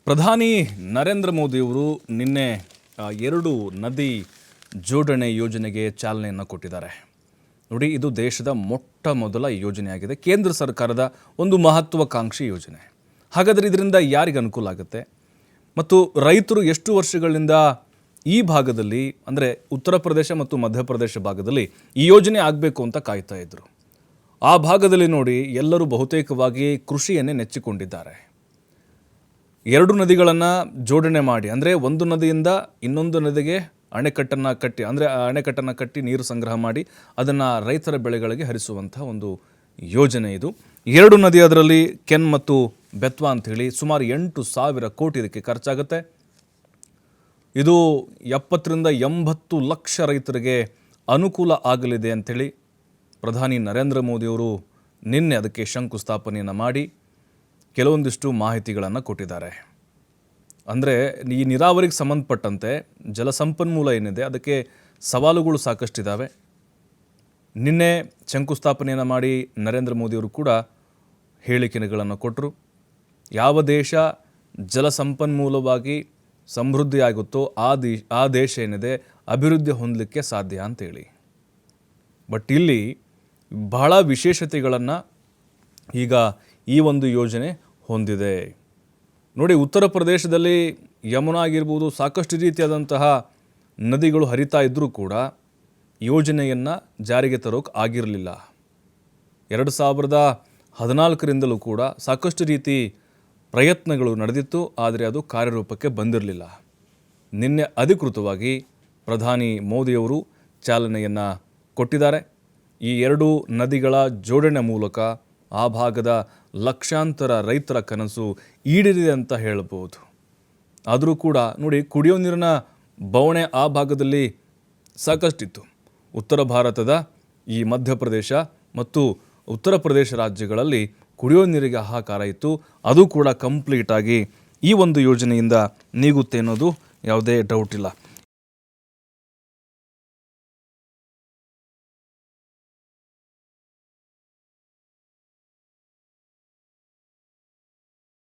ಪ್ರಧಾನಿ ನರೇಂದ್ರ ಮೋದಿಯವರು ನಿನ್ನೆ ಎರಡು ನದಿ ಜೋಡಣೆ ಯೋಜನೆಗೆ ಚಾಲನೆಯನ್ನು ಕೊಟ್ಟಿದ್ದಾರೆ. ನೋಡಿ, ಇದು ದೇಶದ ಮೊಟ್ಟ ಮೊದಲ ಯೋಜನೆಯಾಗಿದೆ. ಕೇಂದ್ರ ಸರ್ಕಾರದ ಒಂದು ಮಹತ್ವಾಕಾಂಕ್ಷಿ ಯೋಜನೆ. ಹಾಗಾದರೆ ಇದರಿಂದ ಯಾರಿಗೆ ಅನುಕೂಲ ಆಗುತ್ತೆ ಮತ್ತು ರೈತರು ಎಷ್ಟು ವರ್ಷಗಳಿಂದ ಈ ಭಾಗದಲ್ಲಿ, ಅಂದರೆ ಉತ್ತರ ಪ್ರದೇಶ ಮತ್ತು ಮಧ್ಯಪ್ರದೇಶ ಭಾಗದಲ್ಲಿ ಈ ಯೋಜನೆ ಆಗಬೇಕು ಅಂತ ಕಾಯ್ತಾ ಇದ್ರು. ಆ ಭಾಗದಲ್ಲಿ ನೋಡಿ, ಎಲ್ಲರೂ ಬಹುತೇಕವಾಗಿ ಕೃಷಿಯನ್ನೇ ನೆಚ್ಚಿಕೊಂಡಿದ್ದಾರೆ. ಎರಡು ನದಿಗಳನ್ನು ಜೋಡಣೆ ಮಾಡಿ, ಅಂದರೆ ಒಂದು ನದಿಯಿಂದ ಇನ್ನೊಂದು ನದಿಗೆ ಅಣೆಕಟ್ಟನ್ನು ಕಟ್ಟಿ ನೀರು ಸಂಗ್ರಹ ಮಾಡಿ ಅದನ್ನು ರೈತರ ಬೆಳೆಗಳಿಗೆ ಹರಿಸುವಂಥ ಒಂದು ಯೋಜನೆ ಇದು. ಎರಡು ನದಿ, ಅದರಲ್ಲಿ ಕೆನ್ ಮತ್ತು ಬೆತ್ವಾ ಅಂಥೇಳಿ ಸುಮಾರು 8,000 ಕೋಟಿ ಇದಕ್ಕೆ ಖರ್ಚಾಗುತ್ತೆ. ಇದು 70ರಿಂದ 80 ಲಕ್ಷ ರೈತರಿಗೆ ಅನುಕೂಲ ಆಗಲಿದೆ ಅಂಥೇಳಿ ಪ್ರಧಾನಿ ನರೇಂದ್ರ ಮೋದಿಯವರು ನಿನ್ನೆ ಅದಕ್ಕೆ ಶಂಕುಸ್ಥಾಪನೆಯನ್ನು ಮಾಡಿ ಕೆಲವೊಂದಿಷ್ಟು ಮಾಹಿತಿಗಳನ್ನು ಕೊಟ್ಟಿದ್ದಾರೆ. ಅಂದರೆ ಈ ನೀರಾವರಿಗೆ ಸಂಬಂಧಪಟ್ಟಂತೆ ಜಲಸಂಪನ್ಮೂಲ ಏನಿದೆ ಅದಕ್ಕೆ ಸವಾಲುಗಳು ಸಾಕಷ್ಟಿದ್ದಾವೆ. ನಿನ್ನೆ ಶಂಕುಸ್ಥಾಪನೆಯನ್ನು ಮಾಡಿ ನರೇಂದ್ರ ಮೋದಿಯವರು ಕೂಡ ಹೇಳಿಕೆಗಳನ್ನು ಕೊಟ್ಟರು. ಯಾವ ದೇಶ ಜಲಸಂಪನ್ಮೂಲವಾಗಿ ಸಮೃದ್ಧಿಯಾಗುತ್ತೋ ಆ ದೇಶ ಏನಿದೆ ಅಭಿವೃದ್ಧಿ ಹೊಂದಲಿಕ್ಕೆ ಸಾಧ್ಯ ಅಂತೇಳಿ. ಬಟ್ ಇಲ್ಲಿ ಬಹಳ ವಿಶೇಷತೆಗಳನ್ನು ಈಗ ಈ ಒಂದು ಯೋಜನೆ ಹೊಂದಿದೆ. ನೋಡಿ, ಉತ್ತರ ಪ್ರದೇಶದಲ್ಲಿ ಯಮುನಾ ಆಗಿರ್ಬೋದು, ಸಾಕಷ್ಟು ರೀತಿಯಾದಂತಹ ನದಿಗಳು ಹರಿತಾ ಇದ್ದರೂ ಕೂಡ ಯೋಜನೆಯನ್ನು ಜಾರಿಗೆ ತರೋಕೆ ಆಗಿರಲಿಲ್ಲ. 2014ರಿಂದಲೂ ಕೂಡ ಸಾಕಷ್ಟು ರೀತಿ ಪ್ರಯತ್ನಗಳು ನಡೆದಿತ್ತು, ಆದರೆ ಅದು ಕಾರ್ಯರೂಪಕ್ಕೆ ಬಂದಿರಲಿಲ್ಲ. ನಿನ್ನೆ ಅಧಿಕೃತವಾಗಿ ಪ್ರಧಾನಿ ಮೋದಿಯವರು ಚಾಲನೆಯನ್ನು ಕೊಟ್ಟಿದ್ದಾರೆ. ಈ ಎರಡು ನದಿಗಳ ಜೋಡಣೆ ಮೂಲಕ ಆ ಭಾಗದ ಲಕ್ಷಾಂತರ ರೈತರ ಕನಸು ಈಡೇರಿದೆ ಅಂತ ಹೇಳ್ಬೋದು. ಆದರೂ ಕೂಡ ನೋಡಿ, ಕುಡಿಯೋ ನೀರಿನ ಬವಣೆ ಆ ಭಾಗದಲ್ಲಿ ಸಾಕಷ್ಟಿತ್ತು. ಉತ್ತರ ಭಾರತದ ಈ ಮಧ್ಯಪ್ರದೇಶ ಮತ್ತು ಉತ್ತರ ಪ್ರದೇಶ ರಾಜ್ಯಗಳಲ್ಲಿ ಕುಡಿಯೋ ನೀರಿಗೆ ಹಾಹಾಕಾರ ಇತ್ತು. ಅದು ಕೂಡ ಕಂಪ್ಲೀಟಾಗಿ ಈ ಒಂದು ಯೋಜನೆಯಿಂದ ನೀಗುತ್ತೆ ಅನ್ನೋದು ಯಾವುದೇ ಡೌಟ್ ಇಲ್ಲ.